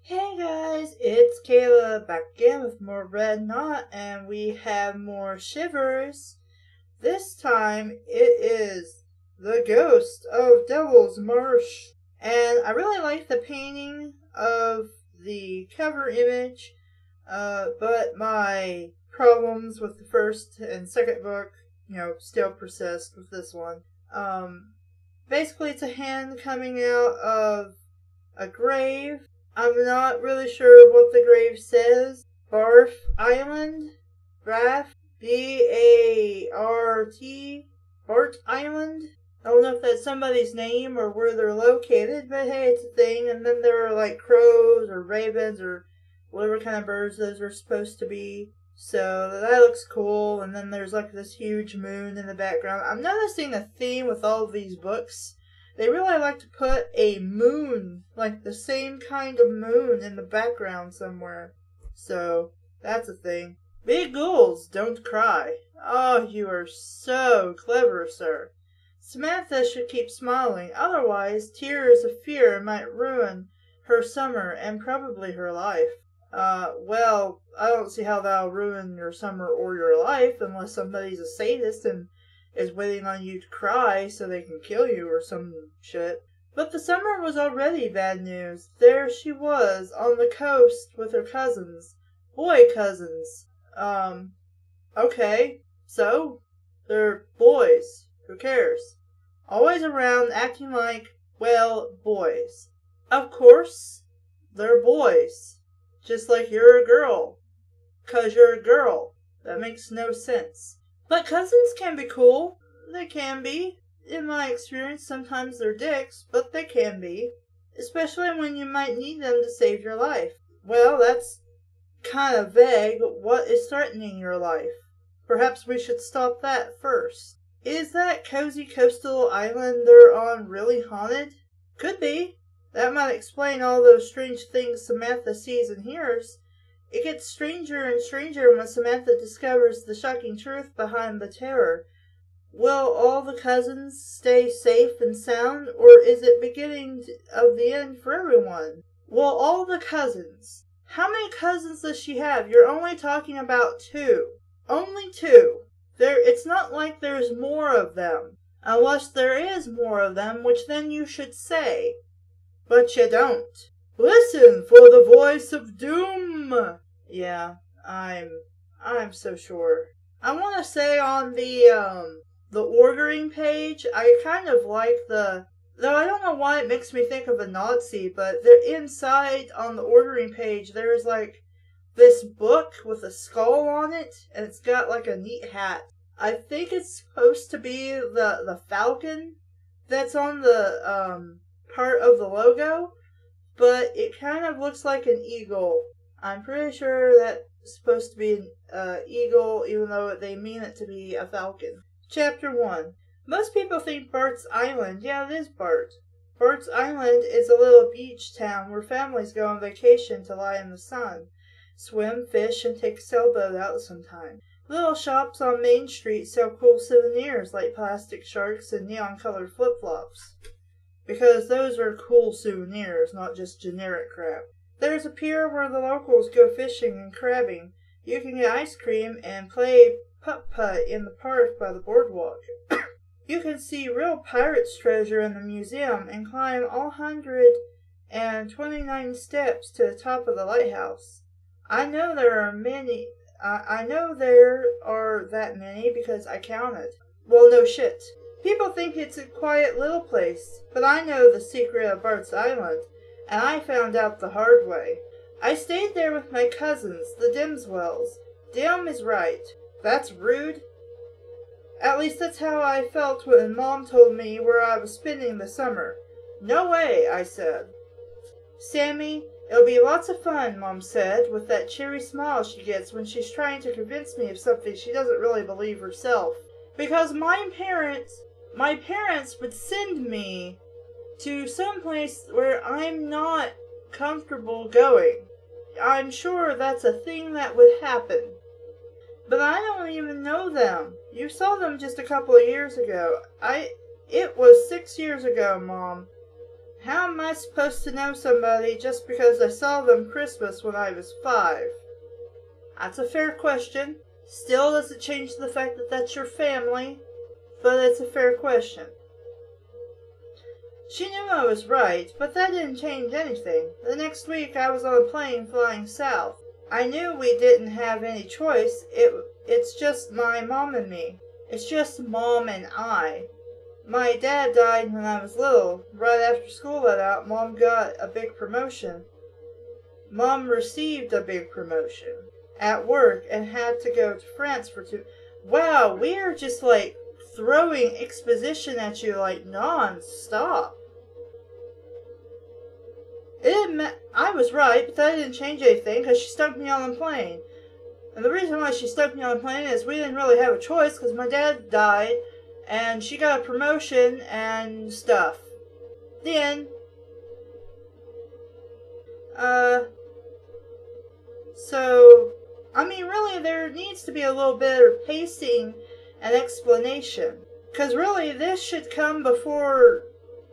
Hey guys, it's Kayla back again with more Red Knot, and we have more Shivers. This time it is the Ghost of Devil's Marsh. And I really like the painting of the cover image, but my problems with the first and second book, still persist with this one. Basically it's a hand coming out of a grave. I'm not really sure what the grave says. Barf Island? Bart? B-A-R-T? Bart Island? I don't know if that's somebody's name or where they're located, but hey, it's a thing. And then there are like crows or ravens or whatever kind of birds those are supposed to be. So that looks cool. And then there's like this huge moon in the background. I'm noticing a theme with all of these books. They really like to put a moon, like the same kind of moon in the background somewhere. So, that's a thing. Big ghouls, don't cry. Oh, you are so clever, sir. Samantha should keep smiling, otherwise tears of fear might ruin her summer and probably her life. Well, I don't see how that'll ruin your summer or your life unless somebody's a sadist and is waiting on you to cry so they can kill you or some shit. But the summer was already bad news. There she was, on the coast with her cousins. Boy cousins. Okay. So? They're boys. Who cares? Always around acting like, well, boys. Of course, they're boys. Just like you're a girl. 'Cause you're a girl. That makes no sense. But cousins can be cool. They can be. In my experience, sometimes they're dicks, but they can be. Especially when you might need them to save your life. Well, that's kind of vague. What is threatening your life? Perhaps we should stop that first. Is that cozy coastal island they're on really haunted? Could be. That might explain all those strange things Samantha sees and hears. It gets stranger and stranger when Samantha discovers the shocking truth behind the terror. Will all the cousins stay safe and sound, or is it beginning of the end for everyone? Well, all the cousins. How many cousins does she have? You're only talking about 2. Only 2. It's not like there's more of them. Unless there is more of them, which then you should say. But you don't. Listen for the voice of doom! Yeah, I'm so sure. I want to say on the ordering page, I kind of like though I don't know why it makes me think of a Nazi, but inside on the ordering page, there's like this book with a skull on it, and it's got like a neat hat. I think it's supposed to be the falcon that's on the part of the logo, but it kind of looks like an eagle. I'm pretty sure that's supposed to be an eagle, even though they mean it to be a falcon. Chapter 1. Most people think Bart's Island. Yeah, it is Bart. Bart's Island is a little beach town where families go on vacation to lie in the sun, swim, fish, and take a sailboat out sometime. Little shops on Main Street sell cool souvenirs like plastic sharks and neon-colored flip-flops. Because those are cool souvenirs, not just generic crap. There's a pier where the locals go fishing and crabbing. You can get ice cream and play putt-putt in the park by the boardwalk. You can see real pirate's treasure in the museum and climb all 129 steps to the top of the lighthouse. I know there are that many because I counted. Well, no shit. People think it's a quiet little place, but I know the secret of Bart's Island, and I found out the hard way. I stayed there with my cousins, the Dimswells. Dim is right. That's rude. At least that's how I felt when Mom told me where I was spending the summer. No way, I said. Sammy, It'll be lots of fun, Mom said, with that cheery smile she gets when she's trying to convince me of something she doesn't really believe herself. Because my parents would send me to some place where I'm not comfortable going. I'm sure that's a thing that would happen. But I don't even know them. You saw them just a couple of years ago. It was 6 years ago, Mom. How am I supposed to know somebody just because I saw them Christmas when I was 5? That's a fair question. Still doesn't change the fact that that's your family, but it's a fair question. She knew I was right, but that didn't change anything. The next week I was on a plane flying south. I knew we didn't have any choice. It's just my mom and me. It's just Mom and I. My dad died when I was little. Right after school let out, Mom got a big promotion. Mom received a big promotion at work and had to go to France for 2... Wow, we are just like throwing exposition at you like non-stop. I was right, but that didn't change anything because she stuck me on the plane. And the reason why she stuck me on the plane is we didn't really have a choice because my dad died and she got a promotion and stuff. The end. So, I mean, really, there needs to be a little bit of pacing and explanation. Because really, this should come before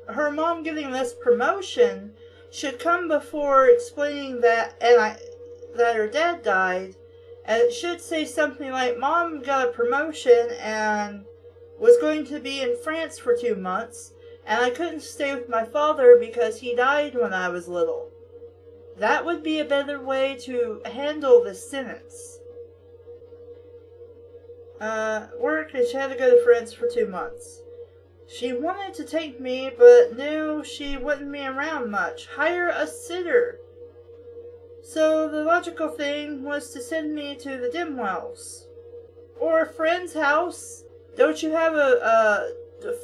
her mom getting this promotion should come before explaining that that her dad died. And it should say something like, Mom got a promotion and was going to be in France for 2 months, and I couldn't stay with my father because he died when I was little. That would be a better way to handle this sentence. Work, and she had to go to France for 2 months. She wanted to take me, but knew she wouldn't be around much. Hire a sitter. So the logical thing was to send me to the Dimwells. Or a friend's house. Don't you have a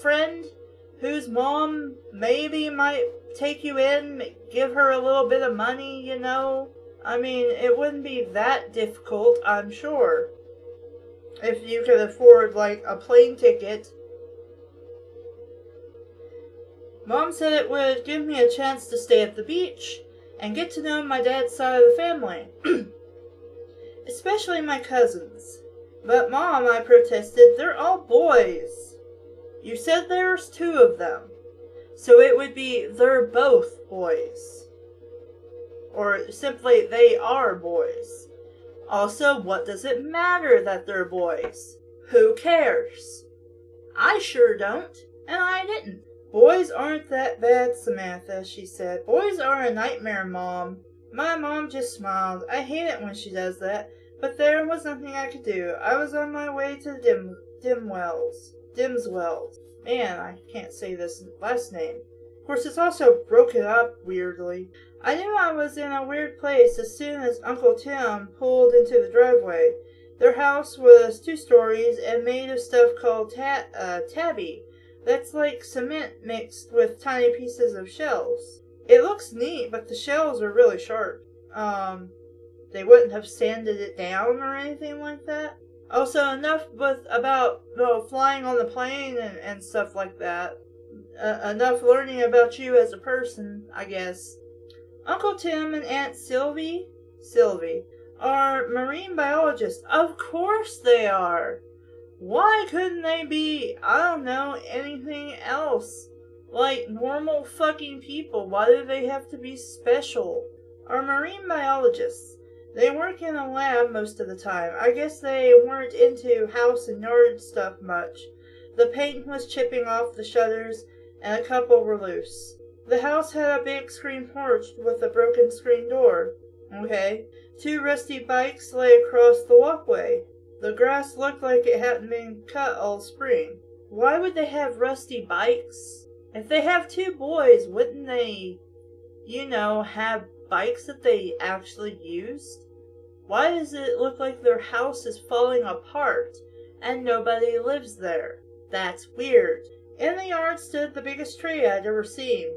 friend whose mom maybe might take you in, give her a little bit of money, you know? I mean, it wouldn't be that difficult, I'm sure. If you could afford, like, a plane ticket. Mom said it would give me a chance to stay at the beach and get to know my dad's side of the family. Especially my cousins. But Mom, I protested, they're all boys. You said there's 2 of them. So it would be they're both boys. Or simply they are boys. Also, what does it matter that they're boys? Who cares? I sure don't, and I didn't. Boys aren't that bad, Samantha, she said. Boys are a nightmare, Mom. My mom just smiled. I hate it when she does that, but there was nothing I could do. I was on my way to the Dimswells. Man, I can't say this last name. Of course, it's also broken up weirdly. I knew I was in a weird place as soon as Uncle Tim pulled into the driveway. Their house was 2 stories and made of stuff called tabby. That's like cement mixed with tiny pieces of shells. It looks neat, but the shells are really sharp. They wouldn't have sanded it down or anything like that. Also, enough about flying on the plane and stuff like that. Enough learning about you as a person, I guess. Uncle Tim and Aunt Sylvie, are marine biologists. Of course they are. Why couldn't they be, I don't know, anything else? Like normal fucking people. Why do they have to be special? Are marine biologists. They work in a lab most of the time. I guess they weren't into house and yard stuff much. The paint was chipping off the shutters, and a couple were loose. The house had a big screen porch with a broken screen door. Okay. 2 rusty bikes lay across the walkway. The grass looked like it hadn't been cut all spring. Why would they have rusty bikes? If they have 2 boys, wouldn't they, have bikes that they actually used? Why does it look like their house is falling apart and nobody lives there? That's weird. In the yard stood the biggest tree I'd ever seen.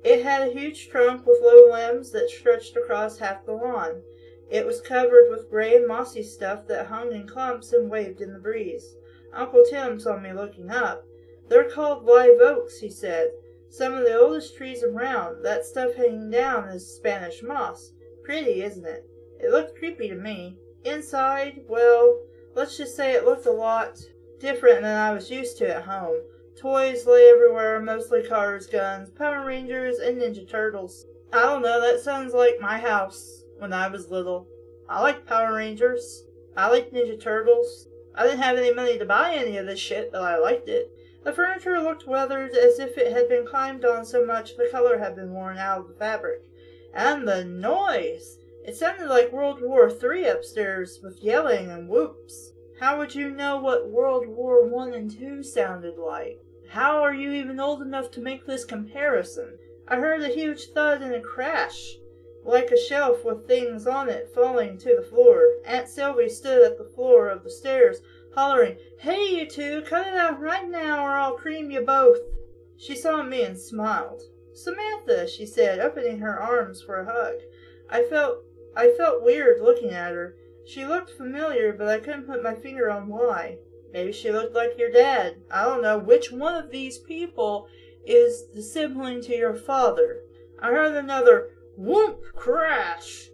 It had a huge trunk with low limbs that stretched across half the lawn. It was covered with gray and mossy stuff that hung in clumps and waved in the breeze. Uncle Tim saw me looking up. "They're called live oaks," he said. "Some of the oldest trees around. That stuff hanging down is Spanish moss. Pretty, isn't it?" It looked creepy to me. Inside, well, let's just say it looked a lot different than I was used to at home. Toys lay everywhere, mostly cars, guns, Power Rangers, and Ninja Turtles. I don't know, that sounds like my house when I was little. I liked Power Rangers. I liked Ninja Turtles. I didn't have any money to buy any of this shit, but I liked it. The furniture looked weathered, as if it had been climbed on so much the color had been worn out of the fabric. And the noise! It sounded like World War III upstairs, with yelling and whoops. How would you know what World War I and II sounded like? How are you even old enough to make this comparison? I heard a huge thud and a crash, like a shelf with things on it falling to the floor. Aunt Sylvie stood at the floor of the stairs, hollering, "Hey, you two, cut it out right now or I'll cream you both." She saw me and smiled. "Samantha," she said, opening her arms for a hug. I felt weird looking at her. She looked familiar, but I couldn't put my finger on why. Maybe she looked like your dad. I don't know which one of these people is the sibling to your father. I heard another whoop crash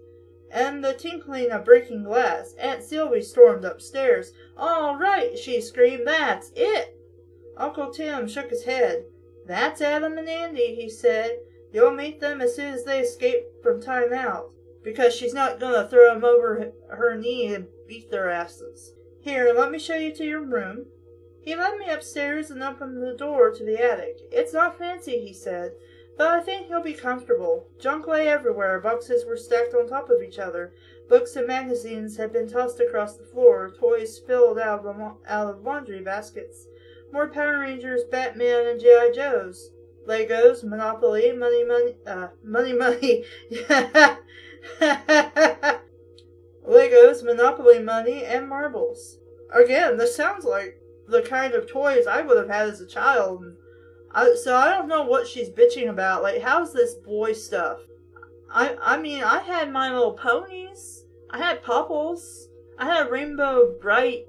and the tinkling of breaking glass. Aunt Sylvie stormed upstairs. "All right," she screamed, "that's it." Uncle Tim shook his head. "That's Adam and Andy," he said. "You'll meet them as soon as they escape from time out, because she's not going to throw them over her knee and beat their asses. Here, let me show you to your room." He led me upstairs and opened the door to the attic. "It's not fancy," he said, "but I think you'll be comfortable." Junk lay everywhere. Boxes were stacked on top of each other. Books and magazines had been tossed across the floor. Toys spilled out of laundry baskets. More Power Rangers, Batman, and G.I. Joes. Legos, Monopoly, money. Legos, Monopoly money, and marbles. Again, this sounds like the kind of toys I would have had as a child. So I don't know what she's bitching about. Like, how's this boy stuff? I mean, I had My Little Ponies. I had Popples. I had a Rainbow Bright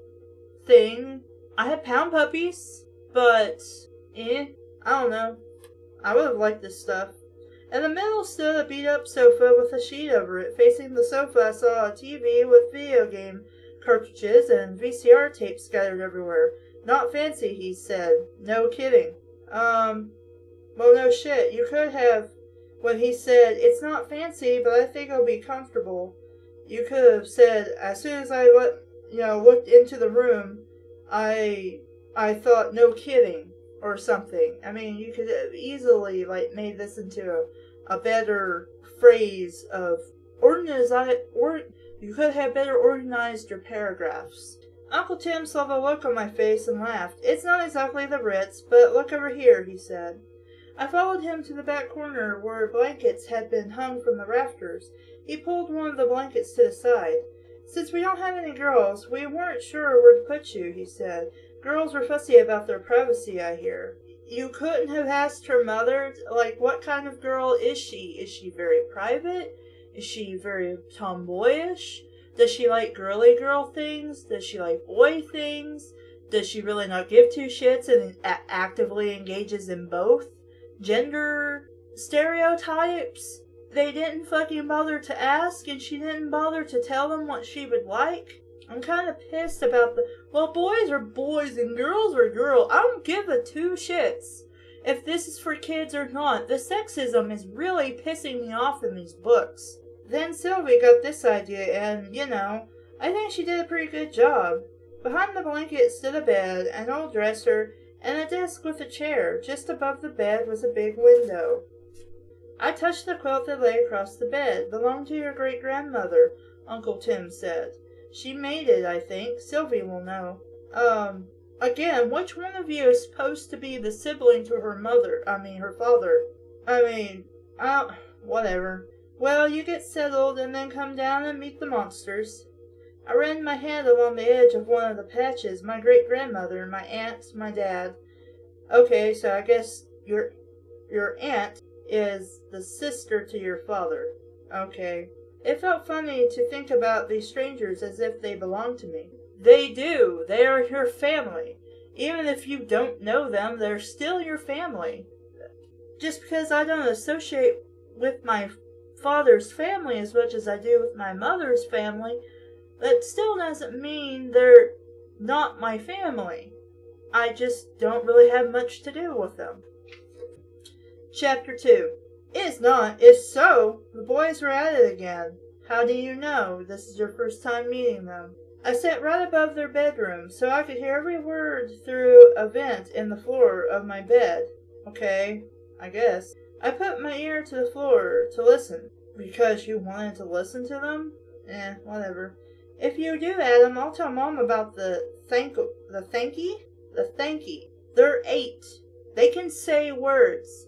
thing. I had Pound Puppies. But, I don't know. I would have liked this stuff. In the middle stood a beat-up sofa with a sheet over it. Facing the sofa I saw a TV with video game cartridges and VCR tapes scattered everywhere. "Not fancy," he said. "No kidding." Well, no shit. You could have, when he said, "It's not fancy, but I think it'll be comfortable," you could have said, "As soon as I looked into the room, I thought, no kidding," or something. I mean, you could have easily, made this into a better phrase of you could have better organized your paragraphs. Uncle Tim saw the look on my face and laughed. "It's not exactly the Ritz, but look over here," he said. I followed him to the back corner where blankets had been hung from the rafters. He pulled one of the blankets to the side. "Since we don't have any girls, we weren't sure where to put you," he said. "Girls are fussy about their privacy, I hear." You couldn't have asked her mother, what kind of girl is she? Is she very private? Is she very tomboyish? Does she like girly girl things? Does she like boy things? Does she really not give two shits and actively engages in both? Gender stereotypes? They didn't fucking bother to ask, and she didn't bother to tell them what she would like? I'm kind of pissed about boys are boys and girls are girls. I don't give a two shits if this is for kids or not. The sexism is really pissing me off in these books. Then Sylvie got this idea, and, I think she did a pretty good job. Behind the blanket stood a bed, an old dresser, and a desk with a chair. Just above the bed was a big window. I touched the quilt that lay across the bed. "Belonged to your great-grandmother," Uncle Tim said. "She made it, I think. Sylvie will know." Again, which one of you is supposed to be the sibling to her father? Whatever. "Well, you get settled and then come down and meet the monsters." I ran my hand along the edge of one of the patches. "My great-grandmother, my aunt, my dad." "Okay, so I guess your aunt is the sister to your father. Okay. It felt funny to think about these strangers as if they belonged to me. They do. They are your family. Even if you don't know them, they're still your family. Just because I don't associate with my father's family as much as I do with my mother's family, that still doesn't mean they're not my family. I just don't really have much to do with them. Chapter 2. It's not. It's so. The boys were at it again. How do you know? This is your first time meeting them. I sat right above their bedroom, so I could hear every word through a vent in the floor of my bed. Okay, I guess. I put my ear to the floor to listen. Because you wanted to listen to them? Whatever. If you do, Adam, I'll tell Mom about the thanky. They're 8. They can say words.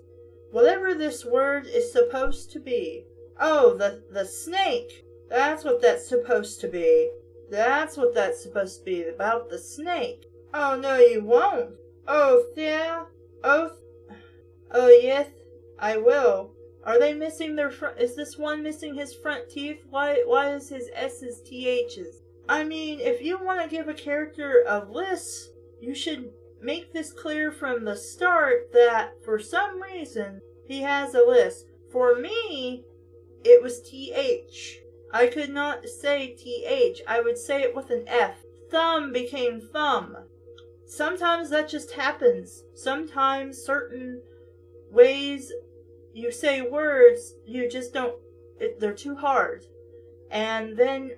Whatever this word is supposed to be. Oh, the snake. That's what that's supposed to be. That's what that's supposed to be, about the snake. Oh, no, you won't. Oh, yeah. Oh, yes, I will. Are they missing their front? Is this one missing his front teeth? Why is his S's TH's? I mean, if you want to give a character a list, you should make this clear from the start that for some reason he has a list. For me, it was TH. I could not say TH. I would say it with an F. Thumb became thumb. Sometimes that just happens. Sometimes certain ways you say words, you just don't, they're too hard. And then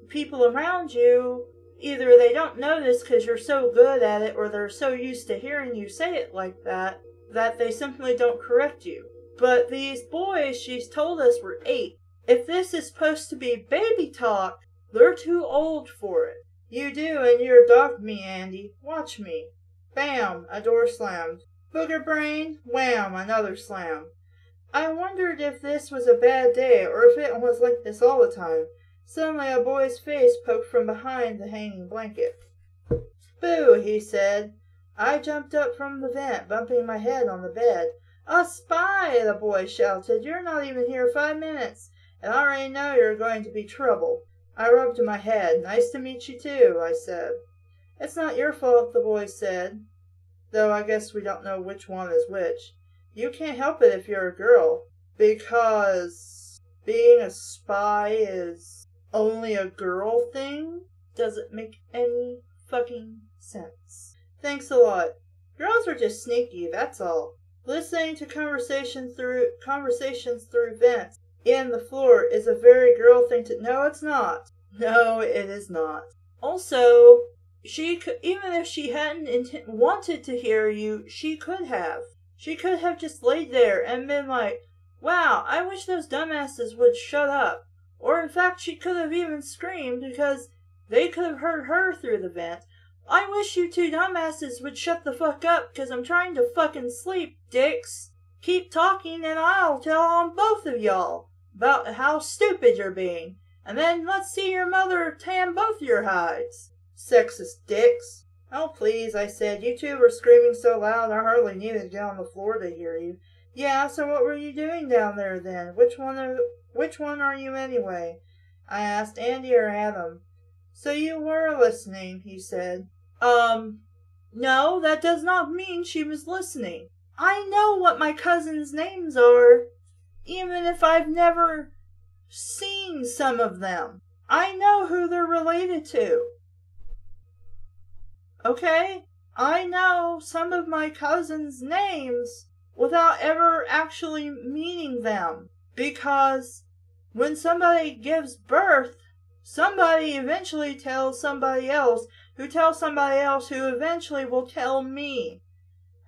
people around you, either they don't notice because you're so good at it, or they're so used to hearing you say it like that, that they simply don't correct you. But these boys she's told us were 8. If this is supposed to be baby talk, they're too old for it. You do, and you're dogged me, Andy. Watch me. Bam! A door slammed. Booger brain! Wham! Another slam. I wondered if this was a bad day, or if it was like this all the time. Suddenly a boy's face poked from behind the hanging blanket. Boo! He said. I jumped up from the vent, bumping my head on the bed. A spy! The boy shouted. You're not even here 5 minutes, and I already know you're going to be trouble. I rubbed my head. Nice to meet you too, I said. It's not your fault, the boy said. Though I guess we don't know which one is which. You can't help it if you're a girl. Because being a spy is only a girl thing? Doesn't make any fucking sense. Thanks a lot. Girls are just sneaky, that's all. Listening to conversations through vents in the floor is a very girl thing to... No, it's not. No, it is not. Also, she could, even if she hadn't wanted to hear you, she could have. She could have just laid there and been like, wow, I wish those dumbasses would shut up. Or in fact, she could have even screamed because they could have heard her through the vent. I wish you 2 dumbasses would shut the fuck up because I'm trying to fucking sleep, dicks. Keep talking and I'll tell on both of y'all about how stupid you're being. And then let's see your mother tan both your hides. Sexist dicks. Oh, please, I said. You 2 were screaming so loud I hardly needed to get on the floor to hear you. Yeah, so what were you doing down there then? Which one are you anyway? I asked, Andy or Adam. So you were listening, he said. No, that does not mean she was listening. I know what my cousins' names are, even if I've never seen some of them. I know who they're related to. Okay? I know some of my cousins' names without ever actually meeting them. Because when somebody gives birth, somebody eventually tells somebody else, who tells somebody else, who eventually will tell me.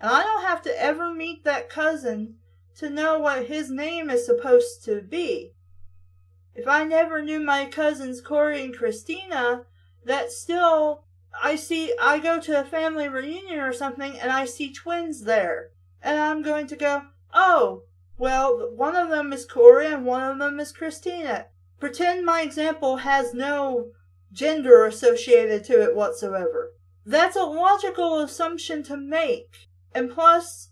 And I don't have to ever meet that cousin to know what his name is supposed to be. If I never knew my cousins Corey and Christina, that still, I go to a family reunion or something and I see twins there. And I'm going to go, oh, well, one of them is Corey and one of them is Christina. Pretend my example has no gender associated to it whatsoever. That's a logical assumption to make. And plus,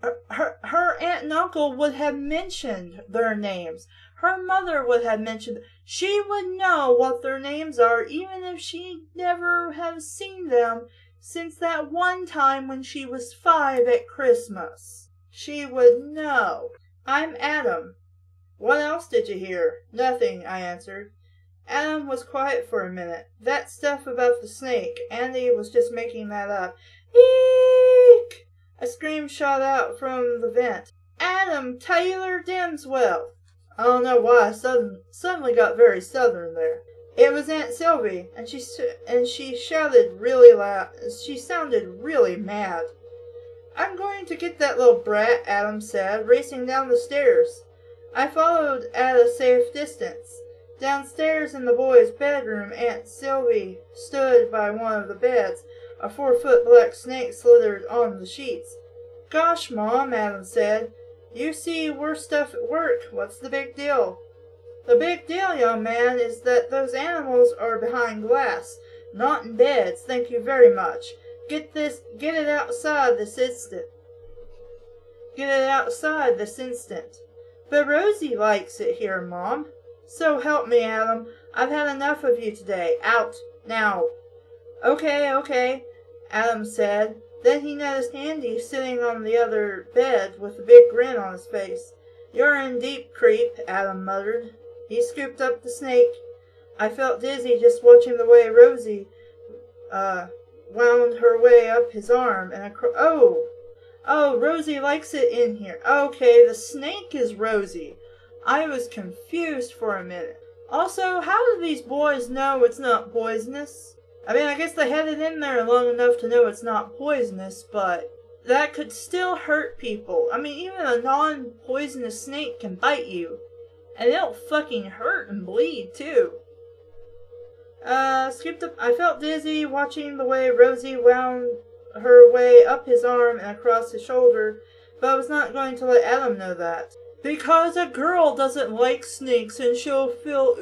Her aunt and uncle would have mentioned their names. Her mother would have mentioned. She would know what their names are, even if she never have seen them since that one time when she was 5 at Christmas. She would know. I'm Adam. What else did you hear? Nothing, I answered. Adam was quiet for a minute. That stuff about the snake, Andy was just making that up. Eek! A scream shot out from the vent. Adam Taylor Dimswell! I don't know why I suddenly got very southern there. It was Aunt Sylvie, and she shouted really loud. She sounded really mad. I'm going to get that little brat, Adam said, racing down the stairs. I followed at a safe distance. Downstairs in the boys' bedroom, Aunt Sylvie stood by one of the beds. A 4-foot black snake slithered on the sheets. Gosh, Mom, Adam said. You see worse stuff at work. What's the big deal? The big deal, young man, is that those animals are behind glass, not in beds, thank you very much. Get it outside this instant. Get it outside this instant. But Rosie likes it here, Mom. So help me, Adam. I've had enough of you today. Out, now. Okay, Adam said. Then he noticed Andy sitting on the other bed with a big grin on his face. You're in deep, creep, Adam muttered. He scooped up the snake. I felt dizzy just watching the way Rosie wound her way up his arm and across. Oh, Rosie likes it in here. Okay, the snake is Rosie. I was confused for a minute. Also, how do these boys know it's not poisonous? I mean, I guess they had it in there long enough to know it's not poisonous, but that could still hurt people. I mean, even a non-poisonous snake can bite you. And it'll fucking hurt and bleed, too. I felt dizzy watching the way Rosie wound her way up his arm and across his shoulder, but I was not going to let Adam know that. Because a girl doesn't like snakes and she'll feel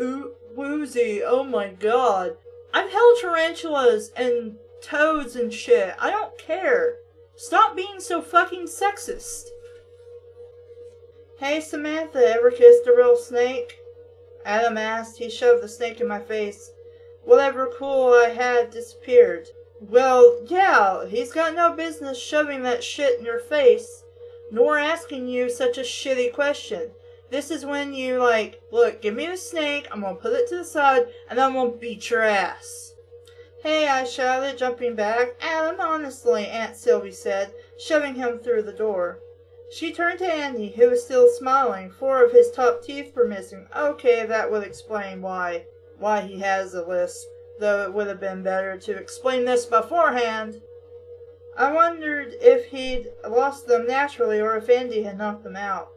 woozy. Oh my god. I've held tarantulas and toads and shit. I don't care. Stop being so fucking sexist. Hey, Samantha, ever kissed a real snake? Adam asked. He shoved the snake in my face. Whatever cool I had disappeared. Well, yeah, he's got no business shoving that shit in your face, nor asking you such a shitty question. This is when you, look, give me the snake, I'm gonna put it to the side, and I'm gonna beat your ass. Hey, I shouted, jumping back. Adam, honestly, Aunt Sylvie said, shoving him through the door. She turned to Andy, who was still smiling. 4 of his top teeth were missing. Okay, that would explain why he has a lisp, though it would have been better to explain this beforehand. I wondered if he'd lost them naturally or if Andy had knocked them out.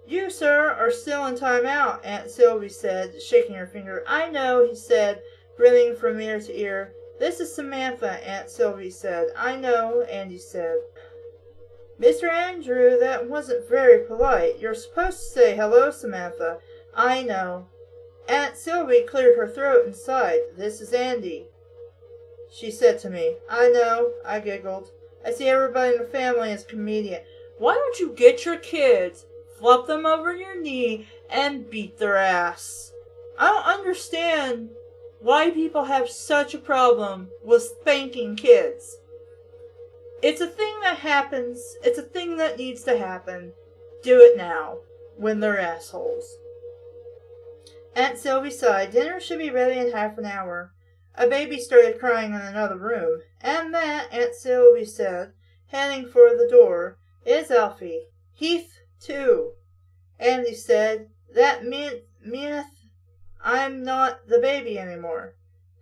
You, sir, are still in time out, Aunt Sylvie said, shaking her finger. I know, he said, grinning from ear to ear. This is Samantha, Aunt Sylvie said. I know, Andy said. Mr. Andrew, that wasn't very polite. You're supposed to say hello, Samantha. I know. Aunt Sylvie cleared her throat and sighed. This is Andy, she said to me. I know, I giggled. I see everybody in the family is a comedian. Why don't you get your kids, flop them over your knee, and beat their ass? I don't understand why people have such a problem with spanking kids. It's a thing that happens. It's a thing that needs to happen. Do it now, when they're assholes. Aunt Sylvie sighed. Dinner should be ready in half an hour. A baby started crying in another room. And that, Aunt Sylvie said, heading for the door, is Alfie. Heath, too. Andy said, that meaneth I'm not the baby anymore.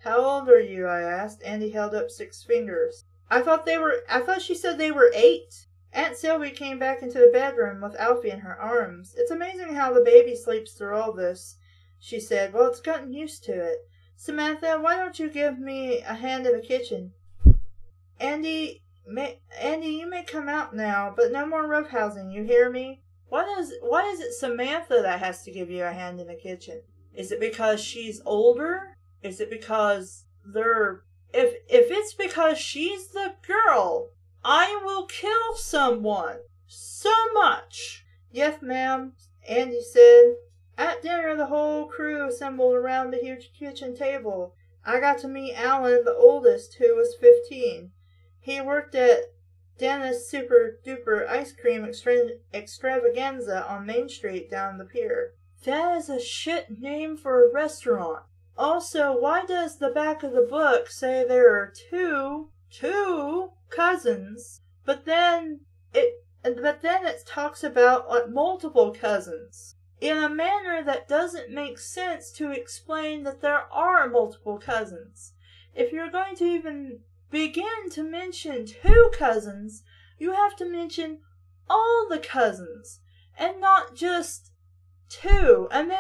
How old are you? I asked. Andy held up 6 fingers. I thought she said they were 8. Aunt Sylvie came back into the bedroom with Alfie in her arms. It's amazing how the baby sleeps through all this, she said. Well, it's gotten used to it. Samantha, why don't you give me a hand in the kitchen? Andy, you may come out now, but no more roughhousing, you hear me? Why is it Samantha that has to give you a hand in the kitchen? Is it because she's older? Is it because they're... If it's because she's the girl, I will kill someone. so much. Yes, ma'am, Andy said. At dinner, the whole crew assembled around the huge kitchen table. I got to meet Alan, the oldest, who was 15. He worked at Dennis Super Duper Ice Cream Extravaganza on Main Street down the pier. That is a shit name for a restaurant. Also, why does the back of the book say there are two cousins, but then it talks about like multiple cousins in a manner that doesn't make sense to explain that there are multiple cousins. If you're going to even begin to mention two cousins, you have to mention all the cousins and not just two, and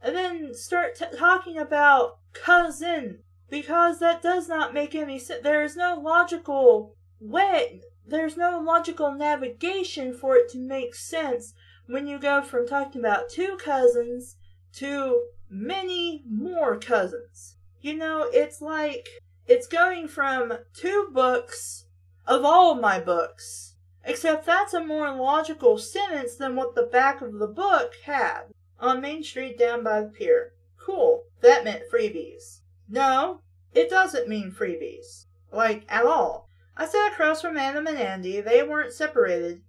then start talking about cousin, because that does not make any sense. There is no logical way, there's no logical navigation for it to make sense when you go from talking about two cousins to many more cousins. You know, it's like, it's going from two books of all my books, except that's a more logical sentence than what the back of the book had. On Main Street down by the pier. Cool. That meant freebies. No, it doesn't mean freebies. Like, at all. I sat across from Adam and Andy. They weren't separated.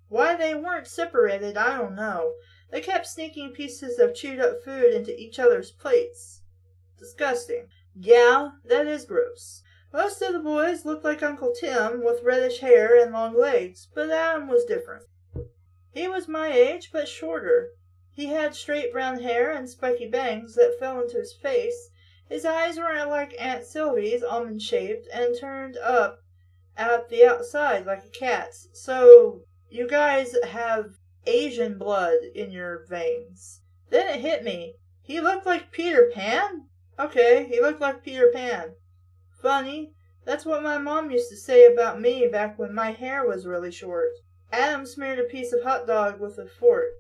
Why they weren't separated, I don't know. They kept sneaking pieces of chewed up food into each other's plates. Disgusting. Yeah, that is gross. Most of the boys looked like Uncle Tim with reddish hair and long legs, but Adam was different. He was my age, but shorter. He had straight brown hair and spiky bangs that fell into his face. His eyes were like Aunt Sylvie's, almond-shaped, and turned up at the outside like a cat's. So, you guys have Asian blood in your veins. Then it hit me. He looked like Peter Pan? Okay, he looked like Peter Pan. Funny. That's what my mom used to say about me back when my hair was really short. Adam speared a piece of hot dog with a fork.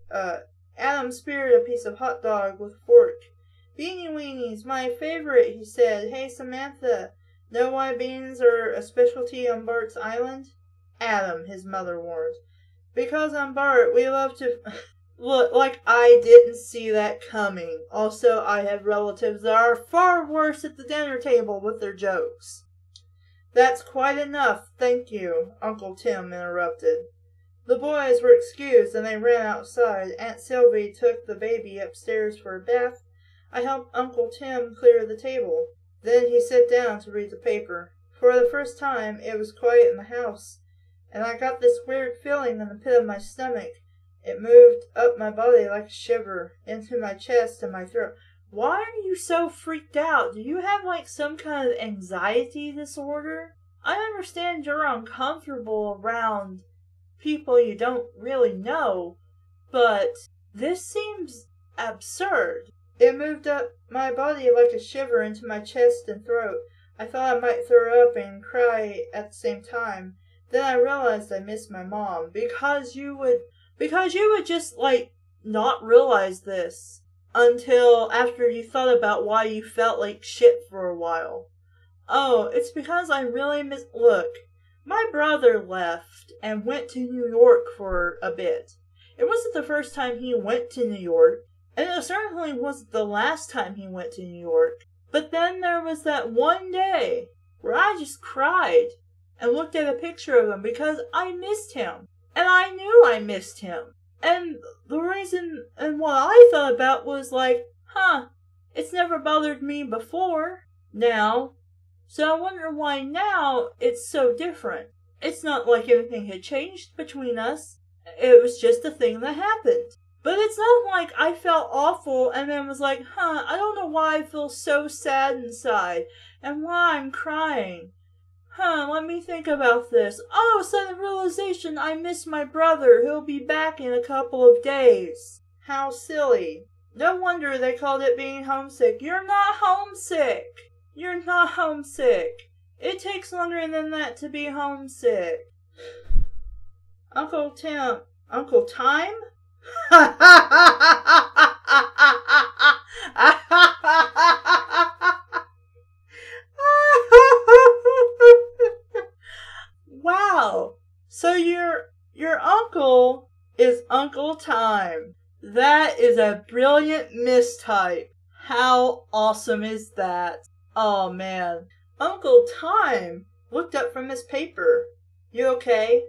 Beanie weenies, my favorite, he said. Hey, Samantha, know why beans are a specialty on Bart's Island? Adam, his mother warned. Because on Bart, we love to... Look, like I didn't see that coming. Also, I have relatives that are far worse at the dinner table with their jokes. That's quite enough, thank you, Uncle Tim interrupted. The boys were excused and they ran outside. Aunt Sylvie took the baby upstairs for a bath. I helped Uncle Tim clear the table. Then he sat down to read the paper. For the first time, it was quiet in the house, and I got this weird feeling in the pit of my stomach. It moved up my body like a shiver, into my chest and my throat. Why are you so freaked out? Do you have like some kind of anxiety disorder? I understand you're uncomfortable around people you don't really know, but this seems absurd. It moved up my body like a shiver into my chest and throat. I thought I might throw up and cry at the same time. Then I realized I missed my mom. Because you would just, like, not realize this until after you thought about why you felt like shit for a while. Oh, it's because I really Look, my brother left and went to New York for a bit. It wasn't the first time he went to New York, and it certainly wasn't the last time he went to New York. But then there was that one day where I just cried and looked at a picture of him because I missed him. And I knew I missed him. And the reason and what I thought about was like, it's never bothered me before. Now. So I wonder why now it's so different. It's not like anything had changed between us. It was just a thing that happened. But it's not like I felt awful and then was like, I don't know why I feel so sad inside and why I'm crying. Let me think about this. Oh, sudden realization, I miss my brother. He'll be back in a couple of days. How silly. No wonder they called it being homesick. You're not homesick. You're not homesick. It takes longer than that to be homesick. Uncle Time? Wow. So a brilliant mistype. How awesome is that? Oh man. Uncle Time looked up from his paper. You okay?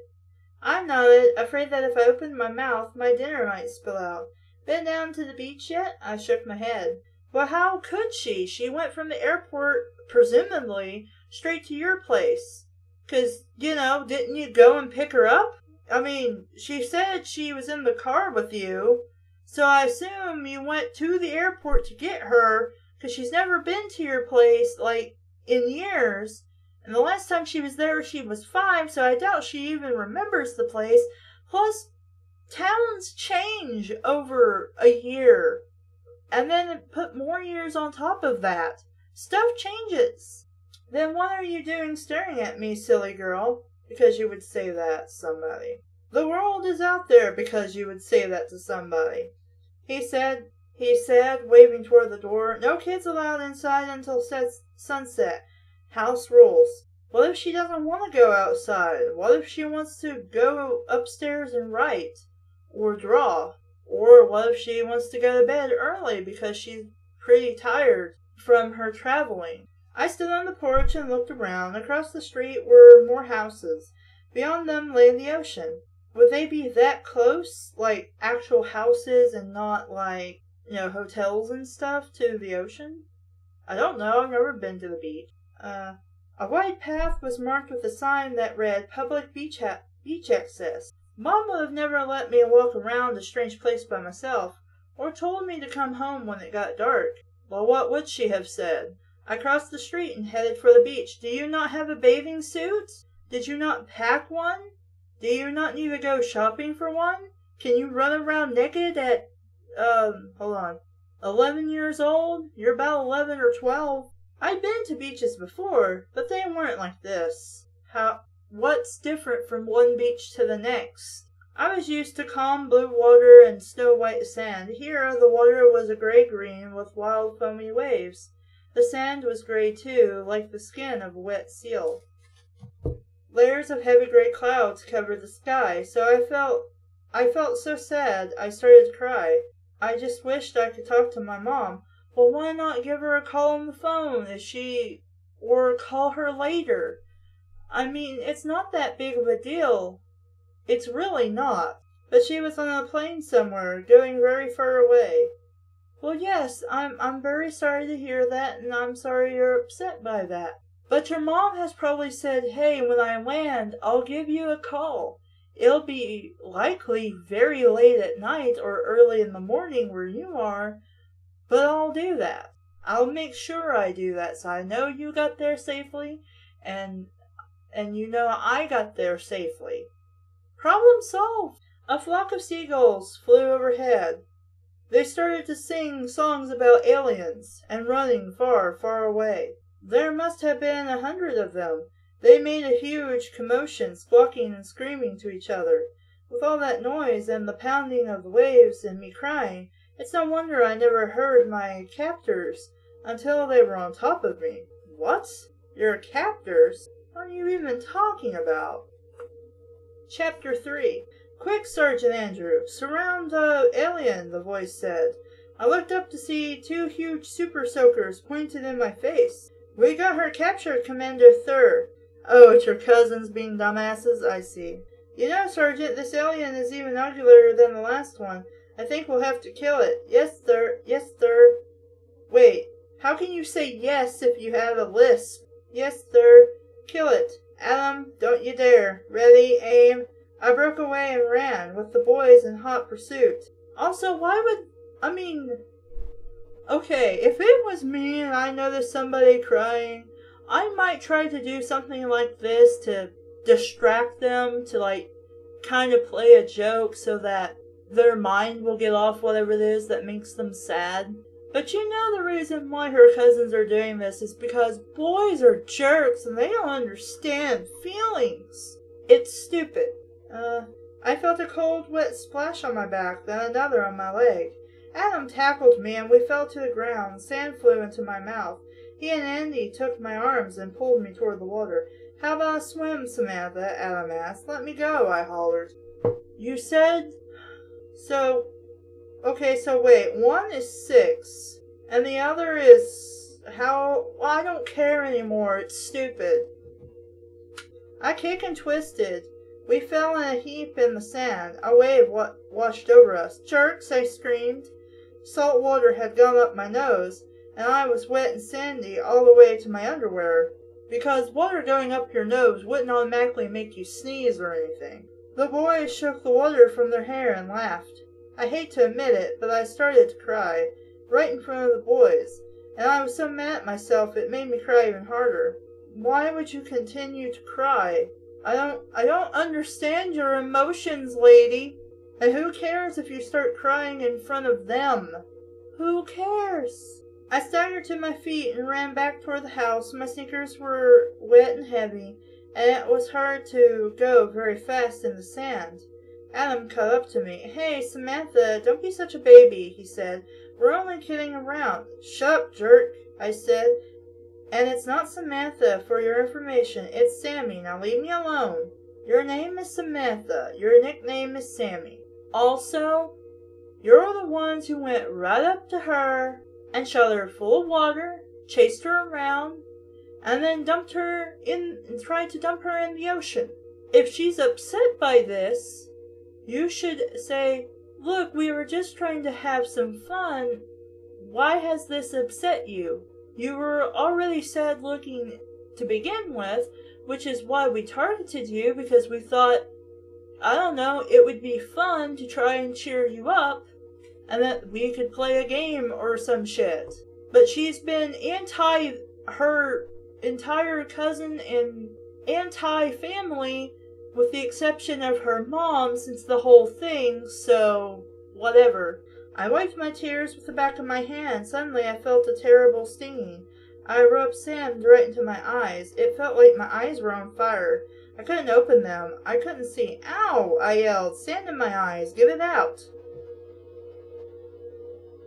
I nodded, afraid that if I opened my mouth, my dinner might spill out. Been down to the beach yet? I shook my head. Well, how could she? She went from the airport, presumably, straight to your place. 'Cause, didn't you go and pick her up? I mean, she said she was in the car with you, so I assume you went to the airport to get her, 'cause she's never been to your place, in years. And the last time she was there, she was 5, so I doubt she even remembers the place. Plus, towns change over a year. And then put more years on top of that. Stuff changes. Then what are you doing staring at me, silly girl? Because you would say that to somebody. The world is out there because you would say that to somebody. He said, waving toward the door. No kids allowed inside until sunset. House rules. What if she doesn't want to go outside? What if she wants to go upstairs and write? Or draw? Or what if she wants to go to bed early because she's pretty tired from her traveling? I stood on the porch and looked around. Across the street were more houses. Beyond them lay the ocean. Would they be that close? Like actual houses and not hotels and stuff to the ocean? I don't know. I've never been to the beach. A wide path was marked with a sign that read, Public Beach Access. Mom would have never let me walk around a strange place by myself, or told me to come home when it got dark. Well, what would she have said? I crossed the street and headed for the beach. Do you not have a bathing suit? Did you not pack one? Do you not need to go shopping for one? Can you run around naked at, 11 years old? You're about 11 or 12. I'd been to beaches before, but they weren't like this. What's different from one beach to the next? I was used to calm blue water and snow-white sand. Here, the water was a gray-green with wild foamy waves. The sand was gray, too, like the skin of a wet seal. Layers of heavy gray clouds covered the sky, so I felt so sad I started to cry. I just wished I could talk to my mom. Well, why not give her a call on the phone or call her later? I mean, it's not that big of a deal. It's really not. But she was on a plane somewhere, going very far away. Well, yes, I'm very sorry to hear that, and I'm sorry you're upset by that. But your mom has probably said, hey, when I land, I'll give you a call. It'll be likely very late at night or early in the morning where you are, but I'll do that. I'll make sure I do that so I know you got there safely, and you know I got there safely. Problem solved. A flock of seagulls flew overhead. They started to sing songs about aliens and running far, far away. There must have been 100 of them. They made a huge commotion, squawking and screaming to each other. With all that noise and the pounding of the waves and me crying, it's no wonder I never heard my captors until they were on top of me. What? Your captors? What are you even talking about? Chapter 3. Quick, Sergeant Andrew. Surround the alien, the voice said. I looked up to see 2 huge super soakers pointed in my face. We got her captured, Commander Thur. Oh, it's your cousins being dumbasses? I see. You know, Sergeant, this alien is even uglier than the last one. I think we'll have to kill it. Yes, sir. Yes, sir. Wait, how can you say yes if you have a lisp? Yes, sir. Kill it. Adam, don't you dare. Ready, aim. I broke away and ran, with the boys in hot pursuit. Also, okay, if it was me and I noticed somebody crying, I might try to do something like this to distract them, to kind of play a joke so that their mind will get off whatever it is that makes them sad. But you know the reason why her cousins are doing this is because boys are jerks and they don't understand feelings. It's stupid. I felt a cold, wet splash on my back, then another on my leg. Adam tackled me and we fell to the ground. Sand flew into my mouth. He and Andy took my arms and pulled me toward the water. How about a swim, Samantha? Adam asked. Let me go, I hollered. You said... So, Okay, so wait, one is 6, and the other is how? Well, I don't care anymore. It's stupid. I kicked and twisted. We fell in a heap in the sand. A wave washed over us. Jerks! I screamed. Salt water had gone up my nose, and I was wet and sandy all the way to my underwear. Because water going up your nose wouldn't automatically make you sneeze or anything. The boys shook the water from their hair and laughed. I hate to admit it, but I started to cry, right in front of the boys, and I was so mad at myself it made me cry even harder. Why would you continue to cry? I don't understand your emotions, lady. And who cares if you start crying in front of them? Who cares? I staggered to my feet and ran back toward the house. My sneakers were wet and heavy, and it was hard to go very fast in the sand. Adam cut up to me. Hey, Samantha, don't be such a baby, he said. We're only kidding around. Shut up, jerk, I said. And it's not Samantha, for your information. It's Sammy. Now leave me alone. Your name is Samantha. Your nickname is Sammy. Also, you're the ones who went right up to her and shoved her full of water, chased her around, and then tried to dump her in the ocean. If she's upset by this, you should say, look, we were just trying to have some fun. Why has this upset you? You were already sad looking to begin with, which is why we targeted you, because we thought, I don't know, it would be fun to try and cheer you up, and that we could play a game or some shit. But she's been anti her entire cousin and anti-family, with the exception of her mom since the whole thing, so whatever. I wiped my tears with the back of my hand. Suddenly I felt a terrible stinging. I rubbed sand right into my eyes. It felt like my eyes were on fire. I couldn't open them. I couldn't see. Ow! I yelled. Sand in my eyes. Get it out.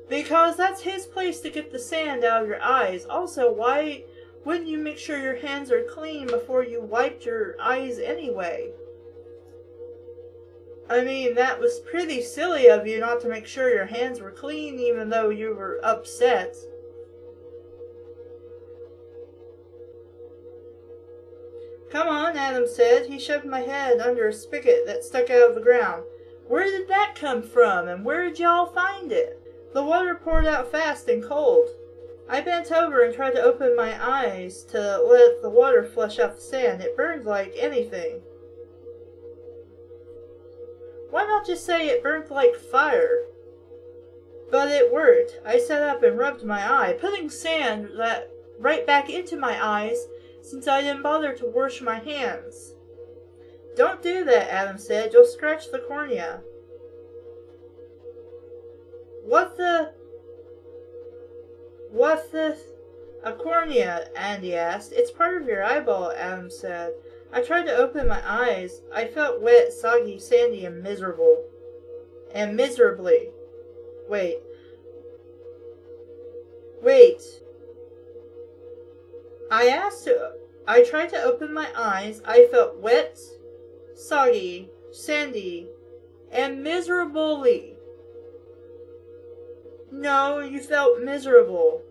Because that's his place to get the sand out of your eyes. Also, why wouldn't you make sure your hands are clean before you wiped your eyes anyway? I mean, that was pretty silly of you not to make sure your hands were clean even though you were upset. Come on, Adam said. He shoved my head under a spigot that stuck out of the ground. Where did that come from, and where did y'all find it? The water poured out fast and cold. I bent over and tried to open my eyes to let the water flush out the sand. It burned like anything. Why not just say it burnt like fire? But it worked. I sat up and rubbed my eye, putting sand right back into my eyes since I didn't bother to wash my hands. Don't do that, Adam said. You'll scratch the cornea. A cornea, Andy asked. It's part of your eyeball, Adam said. I tried to open my eyes. I felt wet, soggy, sandy, and miserable. And miserably. Wait. I tried to open my eyes. I felt wet, soggy, sandy, and miserably. No, you felt miserable.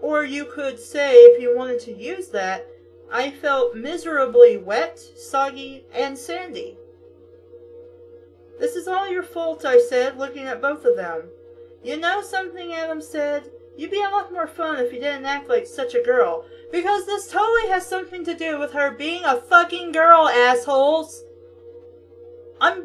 Or you could say, if you wanted to use that, I felt miserably wet, soggy, and sandy. This is all your fault, I said, looking at both of them. You know something, Adam said? You'd be a lot more fun if you didn't act like such a girl. Because this totally has something to do with her being a fucking girl, assholes. I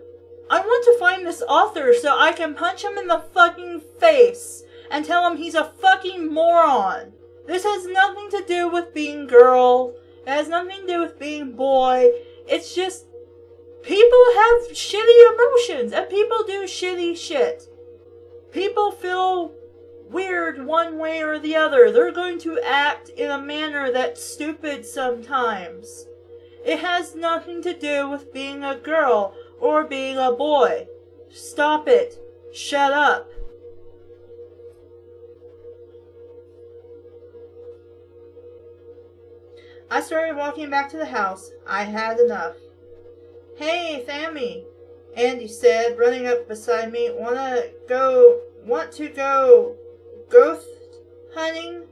want to find this author so I can punch him in the fucking face and tell him he's a fucking moron. This has nothing to do with being girl. It has nothing to do with being boy. It's just people have shitty emotions and people do shitty shit. People feel weird one way or the other. They're going to act in a manner that's stupid sometimes. It has nothing to do with being a girl or being a boy. Stop it. Shut up. I started walking back to the house. I had enough. Hey, Sammy. Andy said, running up beside me. Want to go ghost hunting?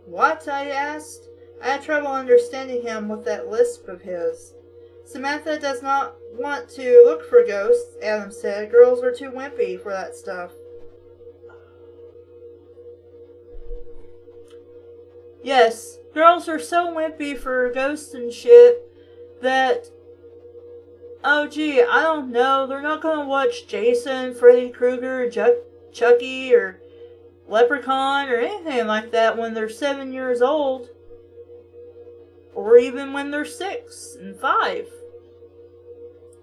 What? I asked. I had trouble understanding him with that lisp of his. Samantha does not want to look for ghosts, Adam said. Girls are too wimpy for that stuff. Yes, girls are so wimpy for ghosts and shit that, oh gee, I don't know, they're not gonna watch Jason, Freddy Krueger, Chucky, or Leprechaun, or anything like that when they're 7 years old. Or even when they're 6 and 5.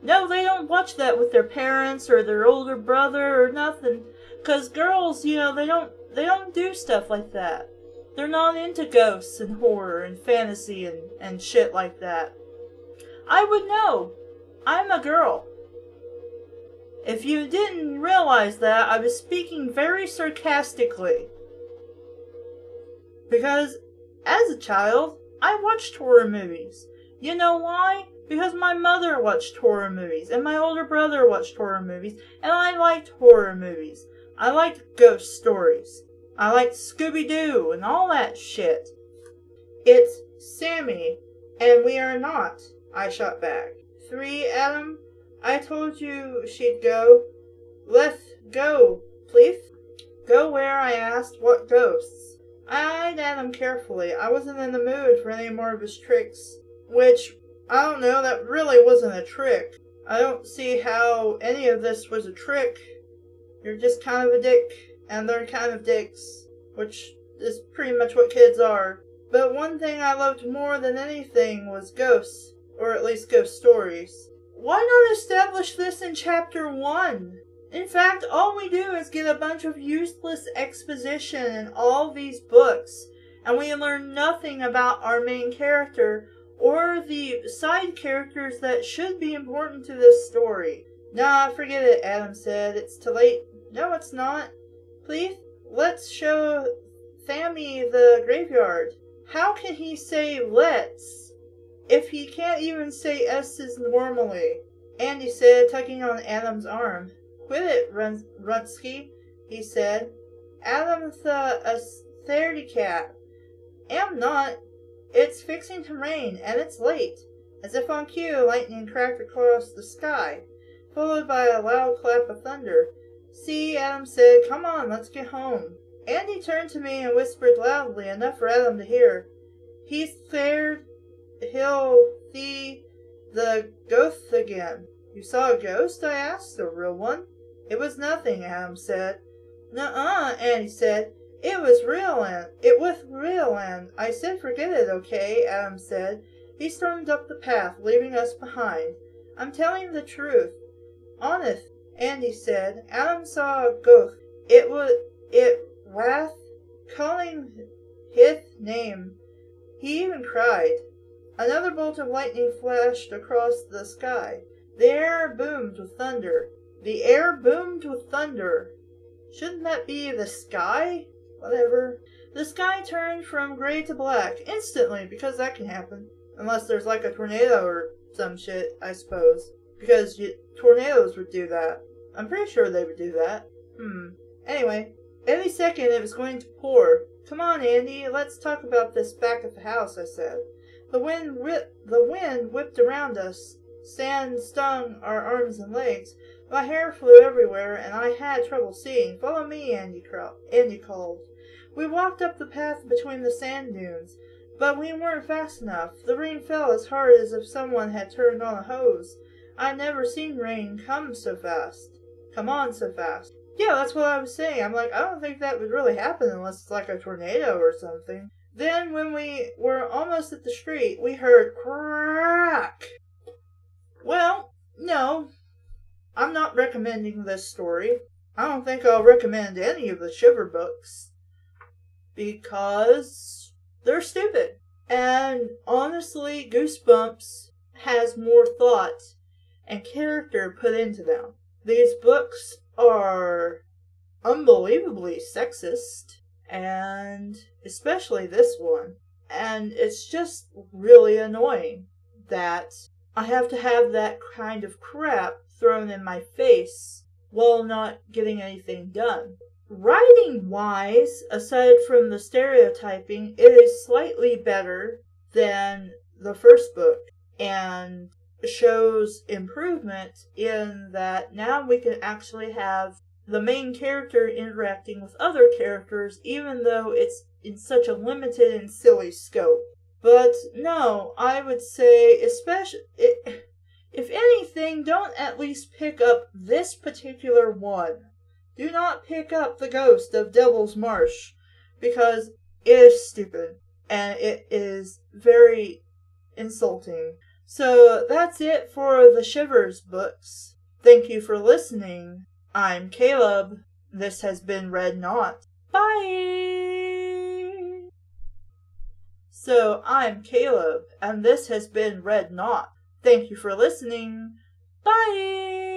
No, they don't watch that with their parents or their older brother or nothing. 'Cause girls, you know, they don't do stuff like that. They're not into ghosts and horror and fantasy and shit like that. I would know. I'm a girl. If you didn't realize that, I was speaking very sarcastically. Because, as a child, I watched horror movies. You know why? Because my mother watched horror movies, and my older brother watched horror movies, and I liked horror movies. I liked ghost stories. I liked Scooby-Doo and all that shit. It's Sammy, and we are not, I shot back. 3, Adam? I told you she'd go. Let's go, please. Go where? I asked. What ghosts? I eyed Adam carefully. I wasn't in the mood for any more of his tricks. Which, I don't know, that really wasn't a trick. I don't see how any of this was a trick. You're just kind of a dick, and they're kind of dicks, which is pretty much what kids are. But one thing I loved more than anything was ghosts, or at least ghost stories. Why not establish this in Chapter 1? In fact, all we do is get a bunch of useless exposition in all these books, and we learn nothing about our main character or the side characters that should be important to this story. Nah, forget it, Adam said. It's too late. No, it's not. Please, let's show Sammy the graveyard. How can he say let's if he can't even say S's normally? Andy said, tugging on Adam's arm. Quit it, Runsky, he said. Adam's a scaredy cat. Am not. It's fixing to rain, and it's late. As if on cue, lightning cracked across the sky, followed by a loud clap of thunder. See, Adam said, come on, let's get home. Andy turned to me and whispered loudly, enough for Adam to hear. He's scared he'll see the ghosts again. You saw a ghost? I asked. A real one? It was nothing, Adam said. Nuh-uh, Andy said. It was real, and I said forget it, okay, Adam said. He stormed up the path, leaving us behind. I'm telling the truth. Honest, Andy said. Adam saw a ghost. It wrath, calling his name. He even cried. Another bolt of lightning flashed across the sky. The air boomed with thunder. Shouldn't that be the sky? Whatever. The sky turned from gray to black instantly, because that can happen. Unless there's like a tornado or some shit, I suppose. Because tornadoes would do that. I'm pretty sure they would do that. Anyway, any second it was going to pour. Come on, Andy, let's talk about this back at the house, I said. The wind whipped around us. Sand stung our arms and legs. My hair flew everywhere, and I had trouble seeing. Follow me, Andy called. We walked up the path between the sand dunes, but we weren't fast enough. The rain fell as hard as if someone had turned on a hose. I'd never seen rain come on so fast. Yeah, that's what I was saying. I'm like, I don't think that would really happen unless it's like a tornado or something. Then, when we were almost at the street, we heard crack. Well, no, I'm not recommending this story. I don't think I'll recommend any of the Shiver books because they're stupid. And honestly, Goosebumps has more thought and character put into them. These books are unbelievably sexist, and especially this one. And it's just really annoying that I have to have that kind of crap thrown in my face while not getting anything done. Writing-wise, aside from the stereotyping, it is slightly better than the first book, and shows improvement in that now we can actually have the main character interacting with other characters, even though it's in such a limited and silly scope. But no, I would say, especially, if anything, don't at least pick up this particular one. Do not pick up The Ghost of Devil's Marsh, because it is stupid, and it is very insulting. So that's it for the Shivers books. Thank you for listening. I'm Caleb. This has been Read Not. Bye! So I'm Caleb, and this has been Read Not. Thank you for listening. Bye!